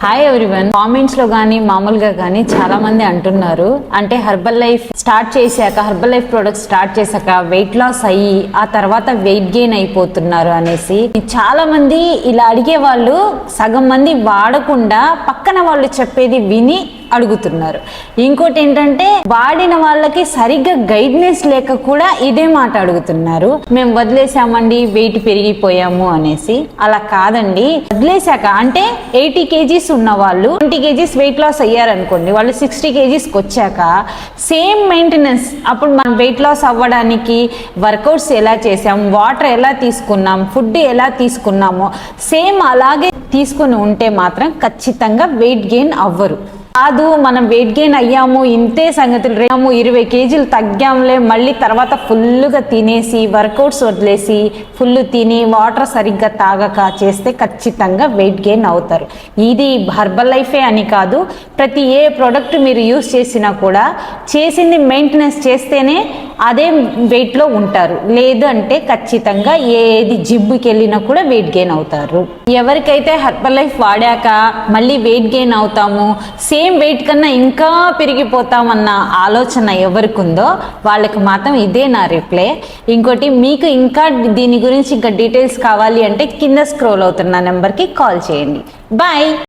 Hi everyone. Comments లో కానీ మామూలుగా కానీ చాలా మంది అంటున్నారు, అంటే హెర్బల్ లైఫ్ స్టార్ట్ చేశాక, హెర్బల్ లైఫ్ ప్రొడక్ట్స్ స్టార్ట్ చేశాక వెయిట్ లాస్ అయ్యి ఆ తర్వాత వెయిట్ గెయిన్ అయిపోతున్నారు అనేసి చాలా మంది ఇలా అడిగే వాళ్ళు సగం మంది వాడకుండా పక్కన వాళ్ళు చెప్పేది విని అడుగుతున్నారు. ఇంకోటి ఏంటంటే వాడిన వాళ్ళకి సరిగ్గా గైడ్నెస్ లేక కూడా ఇదే మాట అడుగుతున్నారు, మేము వదిలేసామండి వెయిట్ పెరిగిపోయాము అనేసి. అలా కాదండి, వదిలేశాక అంటే 80 kgs ఉన్న వాళ్ళు 20 kgs వెయిట్ లాస్ అయ్యారనుకోండి, వాళ్ళు 60 kgsకి వచ్చాక సేమ్ మెయింటెనెన్స్, అప్పుడు మనం వెయిట్ లాస్ అవ్వడానికి వర్కౌట్స్ ఎలా చేసాం, వాటర్ ఎలా తీసుకున్నాం, ఫుడ్ ఎలా తీసుకున్నామో సేమ్ అలాగే తీసుకుని ఉంటే మాత్రం ఖచ్చితంగా వెయిట్ గెయిన్ అవ్వరు. కాదు మనం వెయిట్ గెయిన్ అయ్యాము ఇంతే సంగతులు, 20 kgలు తగ్గాంలే, మళ్ళీ తర్వాత ఫుల్గా తినేసి వర్కౌట్స్ వదిలేసి ఫుల్ తిని వాటర్ సరిగ్గా తాగక చేస్తే ఖచ్చితంగా వెయిట్ గెయిన్ అవుతారు. ఇది హెర్బల్ లైఫే అని కాదు, ప్రతి ఏ ప్రోడక్ట్ మీరు యూస్ చేసినా కూడా చేసింది మెయింటెనెన్స్ చేస్తేనే అదే వెయిట్లో ఉంటారు. లేదు అంటే ఖచ్చితంగా ఏది జిమ్కి వెళ్ళినా కూడా వెయిట్ గెయిన్ అవుతారు. ఎవరికైతే హెర్బల్ లైఫ్ వాడాక మళ్ళీ వెయిట్ గెయిన్ అవుతాము, సేమ్ వెయిట్ కన్నా ఇంకా పెరిగిపోతామన్న ఆలోచన ఎవరికి ఉందో వాళ్ళకి మాత్రం ఇదే నా రిప్లై. ఇంకోటి, మీకు ఇంకా దీని గురించి ఇంకా డీటెయిల్స్ కావాలి అంటే కింద స్క్రోల్ అవుతున్న నెంబర్కి కాల్ చేయండి. బాయ్.